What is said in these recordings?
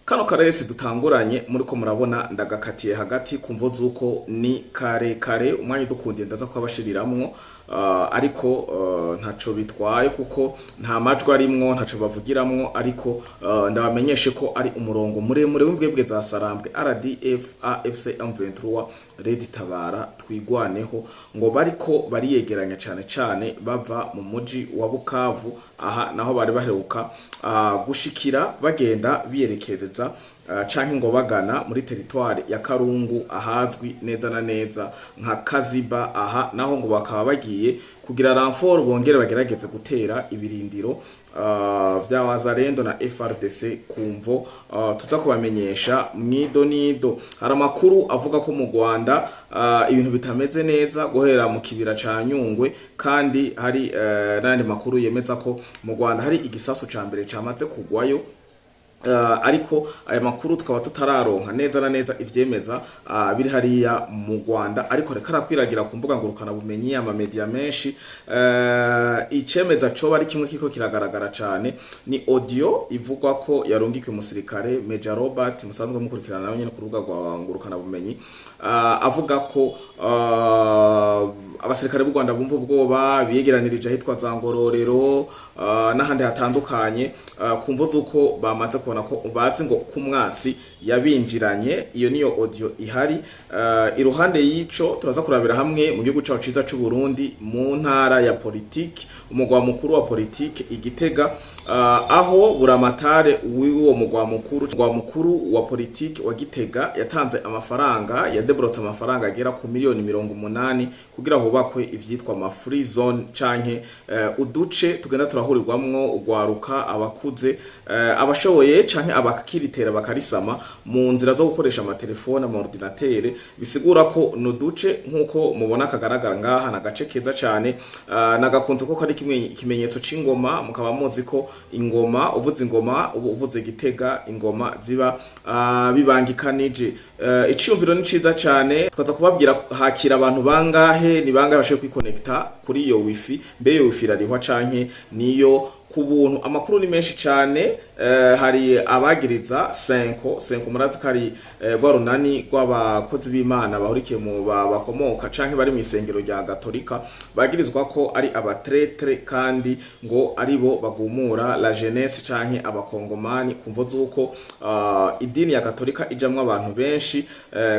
Kano karesi dutanguranye muri ko murabona ndagakatiye hagati kumvo zuko ni kare umwanya dukundiye ndaza kwabashiriramwo ariko ntaco bitwaye kuko nta majwi arimwo ntaco bavugiramwo ariko ndabamenyeshe ko ari umurongo muremure w'imbwebwe za Sarambwe RDF AFC M23 Red Tabara twigwaneho ngo bariko bariyegeranya cane bava mu muji wa Bukavu aha naho bari baheruka gushikira bagenda biyerekereza canke ngo bagana muri territoire ya Karungu ahazwi neza na neza nka Kaziba aha naho ngo bakaba bagiye kugira renfort bongere bagerageze gutera ibirindiro vya Wazalendo na FRDC kumvo tuza kubamenyesha nido hari amakuru avuga ko mu Rwanda ibintu bitameze neza guhera mu kibira ca Nyungwe kandi hari nandi makuru yemeza ko mu Rwanda hari igisasu ca mbere camaze kugwayo ariko aya makuru tukaba tutararonka neza na neza ivyemeza biri hariya mu Rwanda ariko rekara kwiragira ku mbuga ngurukana bumenyi ama media menshi icemeza cyo bari kimwe kiko kiragaragara cyane ni audio ivugwa ko yarungikwe umusirikare Major Robert musanzwe mukurikirana nawe nyene ku rubuga rwa ngurukana bumenyi avuga ko abasirikare b'u Rwanda bumva ubwoba biyegeranirije ahitwa za Ngororero n'ahandi hatandukanye kumvo zuko bamaze kubona ko bazi ngo kumwasi yabinjiranye iyo niyo audio ihari iruhande yico turaza kurabira hamwe mu gihugu cyacu ciza cy'u Burundi mu ntara ya politique umugwa mukuru wa politique Igitega aho buramatare w'uwo mugwa mukuru wa politique wa Gitega yatanze amafaranga yadebrotse amafaranga agera ku miliyoni 80 kugira hubakwe ivyitwa ama free zone canke uduce tugenda turahurirwamwo ugwaruka abakuze abashoboye canke abakiritera bakarisama mu nzira zo gukoresha amatelefone ama ordinateur bisigura ko no duce nkuko mubona kagaragara ngaha na gace keza cyane nagakunze ko ari kimenyetso c'ingoma mukaba muzi ko ingoma uvuze ingoma uvuze Gitega ingoma ziba bibangikanije iciyumviro ni ciza cyane twaza kubabwira hakira abantu bangahe ni bangahe bashoboye kwiconnecta kuri iyo wifi mbe iyo wifi rarihwa canke niyo kubuntu amakuru ni menshi cyane hari abagiriza 5 murazi kari rwarunani rw'abakozi b'Imana bahurikiye mu bakomoka canke bari mu isengero rya Gatolika bagirizwa ko ari abatretre kandi ngo aribo bagumura la jeunesse canke abakongomani kumvo zuko idini ya Gatolika ijamwe abantu benshi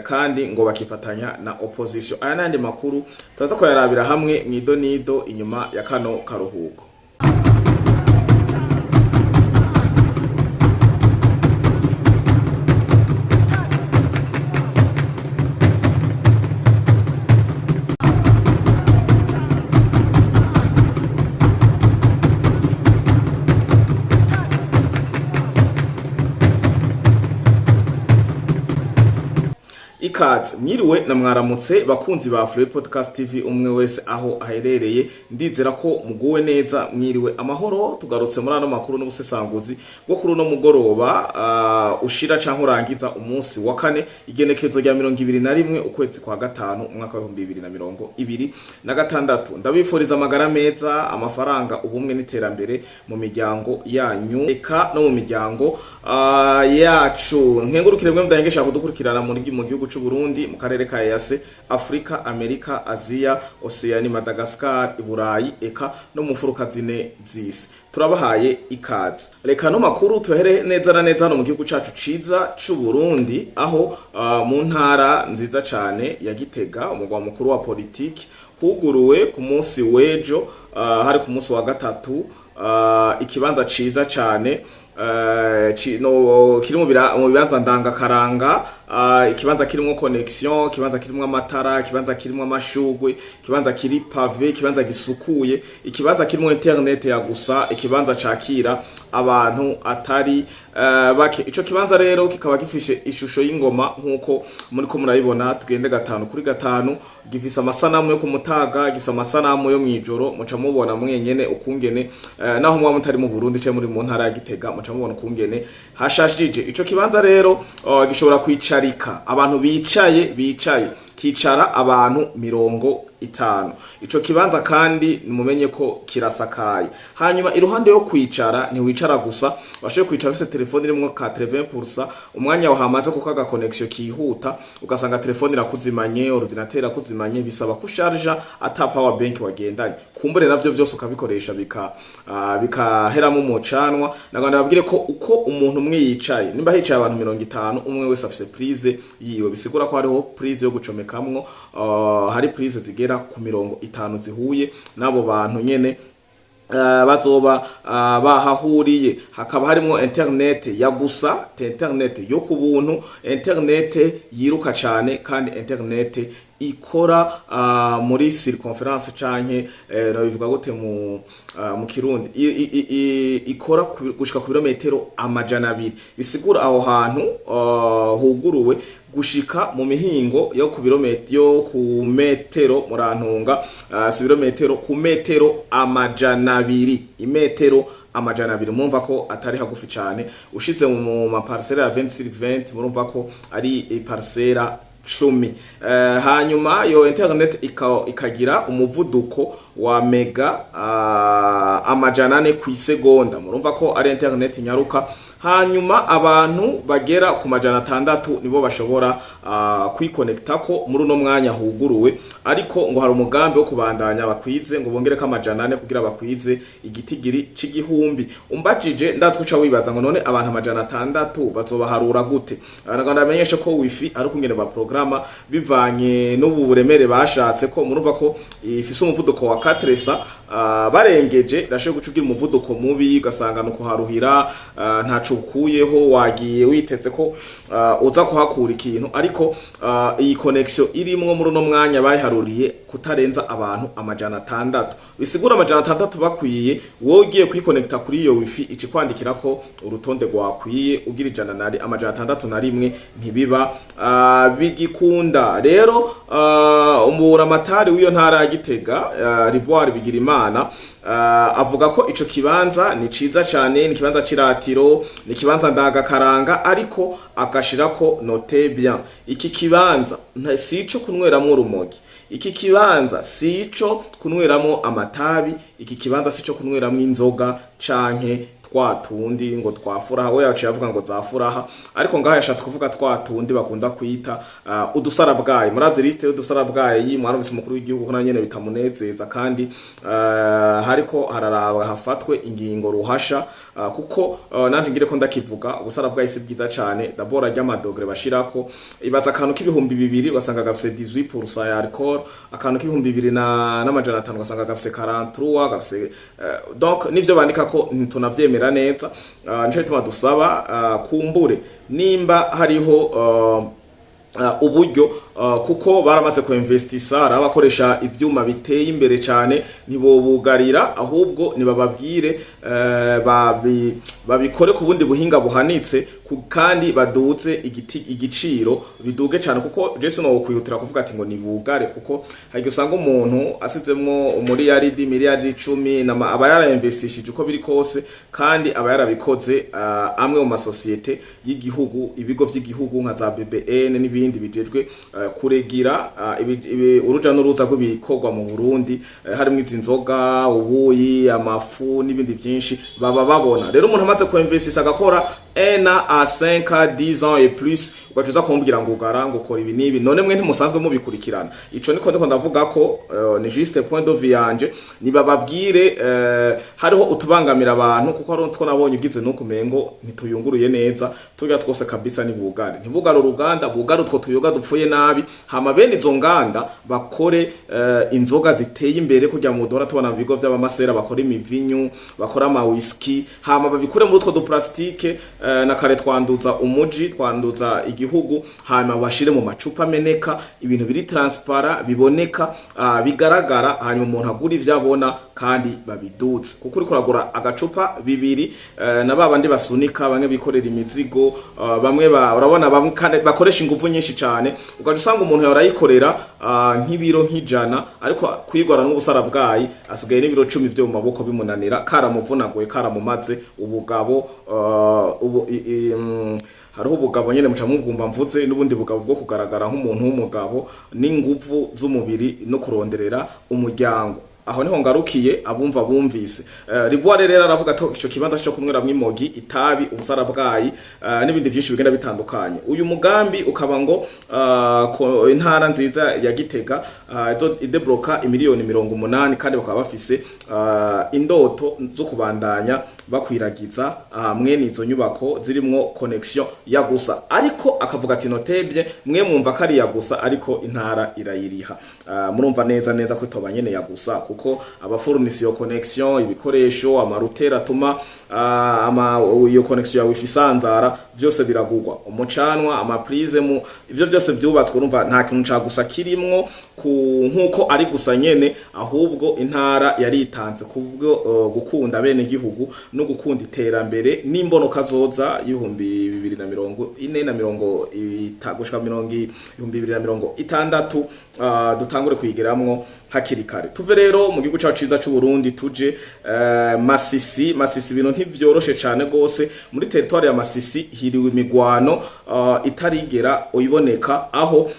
kandi ngo bakifatanya na opposition aya nandi makuru turaza ko yarabira hamwe nido inyuma ya kano karuhuko. Ikaze mwiriwe na mwaramutse bakunzi ba Free Podcast TV umwe wese aho aherereye ndizera ko muguwe neza mwiriwe amahoro tugarutse muri ano makuru n'ubusesanguzi bwo kuri no mugoroba ushira canke urangiza umunsi wa kane igenekezo rya 2021 ukwezi kwa gatanu umwaka wa 2026 ndabifuriza amagara meza amafaranga ubumwe n'iterambere mu miryango yanyu eka no mu miryango yacu nkengurukire mwe mudahengesha kudukurikirana mu gihugu c'u Burundi mu karere ka EAC Afrika Amerika Asia Oceania Madagascar Iburayi eka no mu furuka zine zisi turabahaye ikaze reka no makuru tuhere neza na neza hano mu gihugu cacu ciza c'u Burundi aho mu ntara nziza cane ya Gitega umugwa mukuru wa politique huguruwe ku munsi wejo hari ku munsi wa gatatu ikibanza ciza cane kiri mu bibanza ndangakaranga ikibanza kirimo connection ikibanza kirimo amatara ikibanza kirimo amashugwe ikibanza kiri pave ikibanza gisukuye ikibanza kirimo internet ya gusa ikibanza cakira abantu atari bake ico kibanza rero kikaba gifishe ishusho y'ingoma nkuko muri ko murabibona tugende 5 gifise amasanamu yo kumutaga gifise amasanamu yo mwijoro muca mubona mwenyene ukungene naho mwa mutari mu Burundi cyo muri mu ntara ya Gitega muca mubona ukungene hashashije ico kibanza rero gishobora kwicarika abantu bicaye kicara abantu 50 5. Ico kibanza kandi mumenye ko kirasakaye. Hanyuma iruhande yo kwicara ntiwicara gusa, washoboye kwicara ufite telefone irimo 80%, umwanya wahamaze kuko aga connection kihuta, ugasanga telefone irakuzimanye, ordinateur irakuzimanye, bisaba kusharja ata power bank wagendanye. Kumbure navyo vyose ukabikoresha bikaheramo umucanwa. Naganda babwire ko uko umuntu umwe yicaye, nimba hicaye abantu 50, umwe wese afise prise yiwe, bisigura ko hariho prise yo gucomekamwo, hari prise zigera ku 50 zihuye n'abo bantu nyene bazoba bahahuriye. Hakaba harimo internet ya gusa, internet yo kubuntu, internet yiruka cyane, kandi internet ikora muri circonference canke bivuga gute mu Kirundi, ikora gushika ku birometero 200. Bisigura aho hantu huguruwe gushika mu mihingo yo ku metero murantunga, si birometero, ku metero 200, imetero 200. Murumva ko atari hagufi cyane. Ushize mu maparcelle ya 20/20 murumva ko ari parcelle 10. Hanyuma yo internet ikagira umuvuduko wa mega 400 ku isegonda. Murumva ko ari internet nyaruka. Hanyuma abantu bagera ku 600 nibo bashobora kwikonekta ko muri uno mwanya huguruwe, ariko ngo hari umugambi wo kubandanya bakwize, ngo bongere ko 400 kugira bakwize igitigiri c'igihumbi. Umbajije ndatwica wibaza ngo none abantu 600 bazobaharura gute? Naganda amenyeshe ko wifi ari kungene ba programa bivanye n'uburemere bashatse ko. Murumva ko ifise umuvuduko wa 4 barengeje rashoboye gucugira umuvuduko mubi, ugasanga no kuharuhira ntaco ukuyeho, wagiye witetse ko uza kuhakura ikintu, ariko iyi connection irimwo muri no mwanya bayiharuriye kutarenza abantu 600. Bisigura 600 bakwiye, wogiye kwikonekta kuri iyo wifi ici kwandikira ko urutonde rwakwiye, ugira 601 ntibiba bigikunda. Rero umuramatari w'iyo ntara ya Gitega Rubaya bigira Imana avuga ko ico kibanza ni ciza cyane, ni kibanza ciratiro, ni kibanza ndagakaranga, ariko akashirako note bien. Iki kibanza sico kunweramo urumogi, iki kibanza sico kunweramo amatabi, iki kibanza sico kunweramo inzoga canke twatundi ngo twafuraha. We yaciye avuga ngo zafuraha, ariko ngaho yashatse kuvuga twatundi bakunda kwita udusarabwaye. Murazi liste y'udusarabwaye y'umwarumvise umukuru w'igihugu ko nanyene bitamunezeza, kandi hariko hararaba hafatwe ingingo ruhasha, kuko nanje ngire ko ndakivuga ubusarabwaye si bwiza cyane. D'abord ajya amadogre bashirako, ibaza akantu k'ibihumbi 2 ugasanga gafise 18% ya alcool, akantu k'ibihumbi 2,500 ugasanga gafise 43, gafise donc nivyo bandika ko tunavyemera neza. Nico bituma dusaba kumbure nimba hariho uburyo, kuko baramaze ko investissara abakoresha ivyuma biteye imbere cyane, ntibobugarira, ahubwo nibababwire babikore ku bundi buhinga buhanitse, kandi baduze igiciro biduge cyane, kuko Jason no kwihutira kuvuga ati ngo nibugare, kuko hagi usanga umuntu asizemwo miliyardi 10 aba yarainvestishije uko biri kose, kandi aba yarabikoze amwe mu masosiyete y'igihugu, ibigo vy'igihugu nka za BBN n'ibindi bijejwe kuregira uruja n'uruza rw'ibikorwa mu Burundi, harimo izi nzoga, ubuyi, amafu n'ibindi byinshi baba babona. Rero umuntu amaze ko investisa agakora 1 à 5 à 10 ans et plus, ugacuza kumbwira ngo ugaranga ukora ibi nibi, none mwe ntimusanzwe mubikurikirana. Ico niko ndavuga ko ni juste point de vue yanje, nibababwire hariho utubangamira abantu, kuko hari utwo nabonye ugize no kumengo ntituyunguruye neza, tuga twose kabisa ni bugare, ntibugare uruganda, bugare utwo tuyoga dupfuye nabi. Hama bene izo nganda bakore inzoga ziteye imbere, kujya mu dora tubona mu bigo vy'abamasera bakora imivinyu, bakora ama whisky, hama babikure muri utwo du plastique na kare twanduza umuji, twanduza igihugu, hanyuma bashire mu macupa meneka, ibintu biri transparent biboneka, bigaragara, hanyuma umuntu agura ivyabona kandi babiduze. Kuko uri kuragura agacupa 2 na babandi basunika, bamwe bikorera imizigo, bamwe urabona bamwe kandi bakoresha ingufu nyinshi cyane, ugaje usanga umuntu yarayikorera nk'ibiro nk'ijana, ariko kwirwara n'ubusarabwayi asigaye n'ibiro 10 byo mu maboko bimunanira, karamuvunaguye, karamumaze ubugabo. hariho ubugabo nyene muca mubwumva mvuze n'ubundi bugabo bwo kugaragara nk'umuntu w'umugabo n'inguvu z'umubiri no kuronderera umuryango. Aho niho ngarukiye abumva bumvise. Rubaya rero aravuga to ico kibanza cyo kumwera mwimogi itabi ubusara bwayi n'ibindi byinshi bigenda bitandukanye. Uyu mugambi ukaba ngo intara nziza ya Gitega idebloka imiliyoni 80 kandi bakaba bafise indoto zo kubandanya bakwiragiza mwene izo nyubako zirimwo connection ya gusa, ariko akavuga ati notebye mwe mwumva kari ya gusa ariko intara irayiriha. Murumva neza ko tobanyene ya gusa kuko abafurnisi yo connection ibikoresho amarutera atuma iyo connection ya wifi sanzara byose biragurwa, umucanwa amaprize mu ivyo byose byubatswe urumva nta kintu ca gusa kirimwo nkuko ari gusa nyene, ahubwo intara yari itanze kubwo gukunda bene gihugu no gukunda iterambere n'imbonoka zoza 2040 gushika 2060 dutangure kuyigeramwo hakiri kare. Tuve rero mu gihugu cyacu ciza cy'u Burundi tuje Masisi ibintu ntivyoroshe cyane gose. Muri territoire ya Masisi hiriwe imigwano itarigera uyiboneka, aho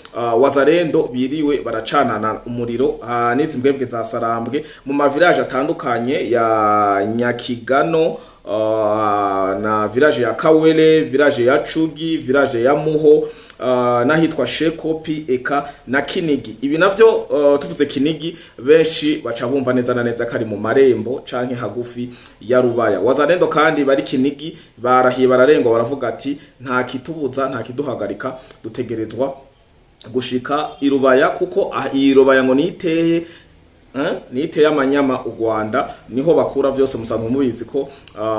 Wazalendo biriwe baracanana umuriro n'izi mbwebwe za Sarambwe mu mavirage atandukanye ya Nyakigano na village ya Kawele, village ya Chugi, village ya Muho nahitwa Shekopi eka na Kinigi. Ibi navyo tuvuze Kinigi benshi baca bumva neza na neza kari mu Marembo canke hagufi ya Rubaya. Wazalendo kandi bari Kinigi barahiye bararengwa baravuga ati nta kitubuza nta kiduhagarika dutegerezwa gushika irubaya, kuko irubaya ngo niteye niteye amanyama u Rwanda niho bakura byose musanzwe mubizi ko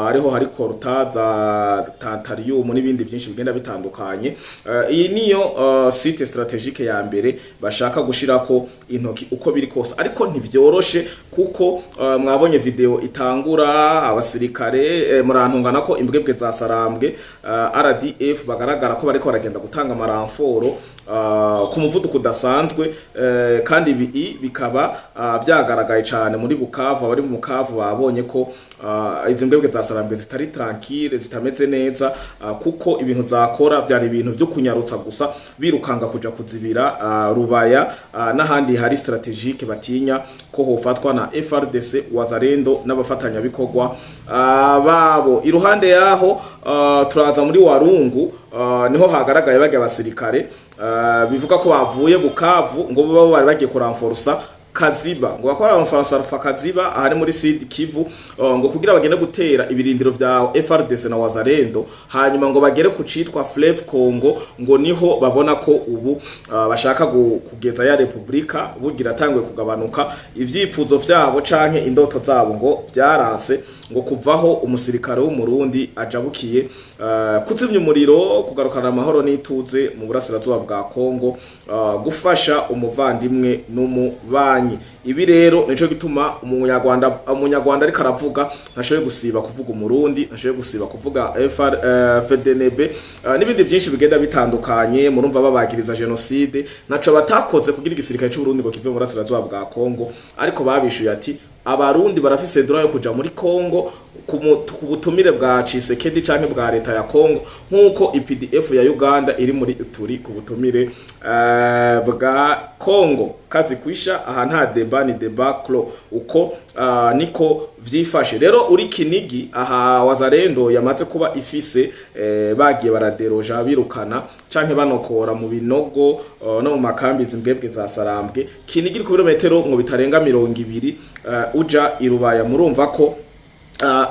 ariho hari korta za tatarium n'ibindi byinshi bigenda bitandukanye. Iyi niyo site strategique ya mbere bashaka gushirako intoki uko biri kose, ariko ntibyoroshe kuko mwabonye video itangura abasirikare murantungana ko imbwebwe za Sarambwe RDF bagaragara ko bariko baragenda gutanga amaramforo ku muvuduko udasanzwe, kandi bikaba byagaragaye cyane muri Bukavu. Abari mu Bukavu babonye ko izi mbwebwe za Sarambwe zitari tranquille zitameze neza, kuko ibintu zakora byari ibintu byo kunyarutsa gusa birukanga kuja kuzibira Rubaya n'ahandi hari strategique batinya ko hofatwa na FRDC Wazalendo n'abafatanya bikorwa babo. Iruhande yaho turaza muri Warungu niho hagaragaye bage abasirikare bivuga ko bavuye Bukavu ngo baba bari bagiye kuramforsa Kaziba, ngo bakora amafarasa Kaziba ahari muri Sud Kivu, ngo kugira bagende gutera ibirindiro vya FRDC na Wazalendo, hanyuma ngo bagere ku citwa Fleuve Congo, ngo niho babona ko ubu bashaka kugeza ya Republika bugira tangwe kugabanuka. Ivyifuzo vyabo canke indoto zabo ngo byaranse, ngo kuvaho umusirikare w'umurundi ajabukiye kuzimya umuriro, kugarukana amahoro n'ituze mu burasirazuba bwa Kongo, gufasha umuvandimwe n'umubanyi. Ibi rero nico gituma umunyarwanda ariko aravuga ntashoboye gusiba kuvuga umurundi, ntashoboye gusiba kuvuga FDNB n'ibindi byinshi bigenda bitandukanye. Murumva babagiriza genocide, naco batakoze kugira igisirikare cy'u Burundi ngo kive mu burasirazuba bwa Kongo, ariko babishuye ati abarundi barafise droit yo kuja muri Kongo ku butumire bwa Tshisekedi canke bwa leta ya Kongo, nkuko IPDF ya Uganda iri muri turi ku butumire bwa Kongo. Kazi kwisha aha nta deba ni debaklo, uko niko vyifashe. Rero uri Kinigi aha Wazalendo yamaze kuba ifise bagiye baraderoja birukana canke banokora mu binogo no mu makambi zimbwebwe za Sarambwe. Kinigi ku birometero ngo bitarenga 200 uja irubaya. Murumva ko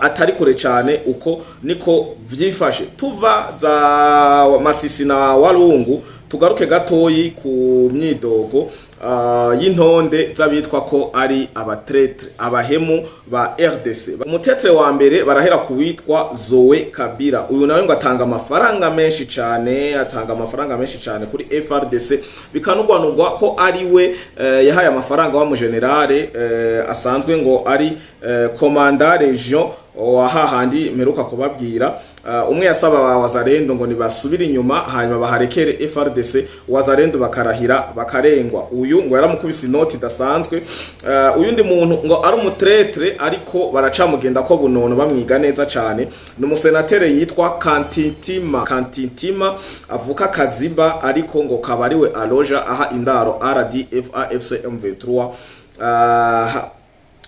atari kure cyane, uko niko vyifashe. Tuva za Masisi na Warungu tugaruke gatoyi ku myidogo y'intonde z'abitwa ko ari abatretre abahemu ba RDC. Umutetre wa mbere barahera kuwitwa Zoe Kabila. Uyu nawe ngo atanga amafaranga menshi cyane kuri FRDC, bikanugwanugwa ko ari we yahaye amafaranga wa mu generale asanzwe ngo ari commandant region hahandi mperuka kubabwira umwe yasaba ba Wazalendo ngo nibasubire inyuma hanyuma baharekere FRDC Wazalendo bakarahira bakarengwa. Uyu ngo yaramukubise inoti dasanzwe, uyundi muntu ngo ari umutretre ariko baracamugenda ko bunono bamwiga neza cyane. N'umusenatere yitwa Kantintima avuka Kaziba ariko ngo kabariwe aloja aha indaro RDF AFC M23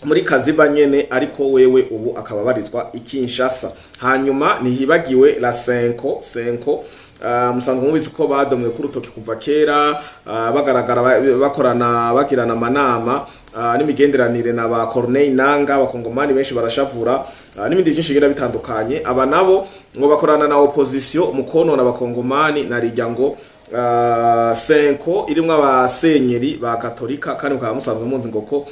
muri Kaziba nyene, ariko wewe ubu akaba barizwa ikinshasa. Hanyuma nihibagiwe la Senko musanzwe mubizi ko badomwe ku rutoki kuva kera, bagaragara bakorana bagirana amanama n'imigenderanire na ba Corneille Nanga, abakongomani benshi barashavura n'ibindi byinshi bigira bitandukanye. Aba nabo ngo bakorana na opposition umukono na bakongomani narijya ngo Senko irimwe abasenyeri ba Katolika, kandi mukaba musanzwe munzi ngo ko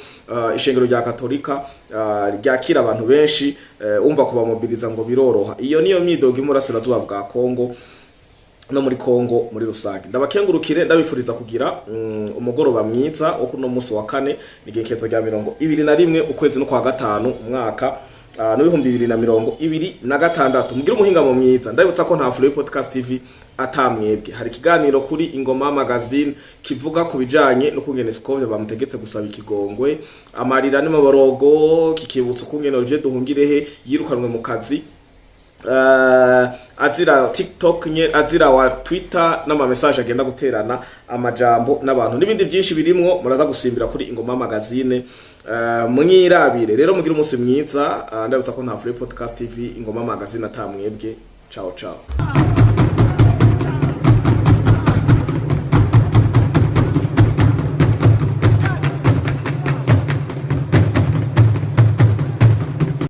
ishengero rya Katolika ryakira abantu benshi, umva kubamobiliza ngo biroroha. Iyo niyo myidogo imurasirazuba bwa Kongo no muri Kongo muri rusange. Ndabakengurukire ndabifuriza kugira umugoroba mwiza wo kuno munsi wa kane nigekezo rya 21 ukwezi no kwa gatanu umwaka no 2026. Mugira umuhingamo mwiza. Ndabutsa ko nta Free Podcast TV atamwebwe. Hari kiganiro kuri Ingoma Magazine kivuga ku bijanye no kungene Scovia bamutegetse gusaba ikigongwe, amarira n'amaborogo, kikibutsa kungene Olivier Duhungirehe yirukanwe mu kazi, azira TikTok nye azira wa Twitter n'ama message agenda guterana amajambo n'abantu n'ibindi byinshi birimwo muraza gusimbira kuri Ingoma Magazine. Mwirabire rero mugira umunsi mwiza. Ndabutsa ko nta Free Podcast TV Ingoma Magazine atamwebwe. Ciao ciao.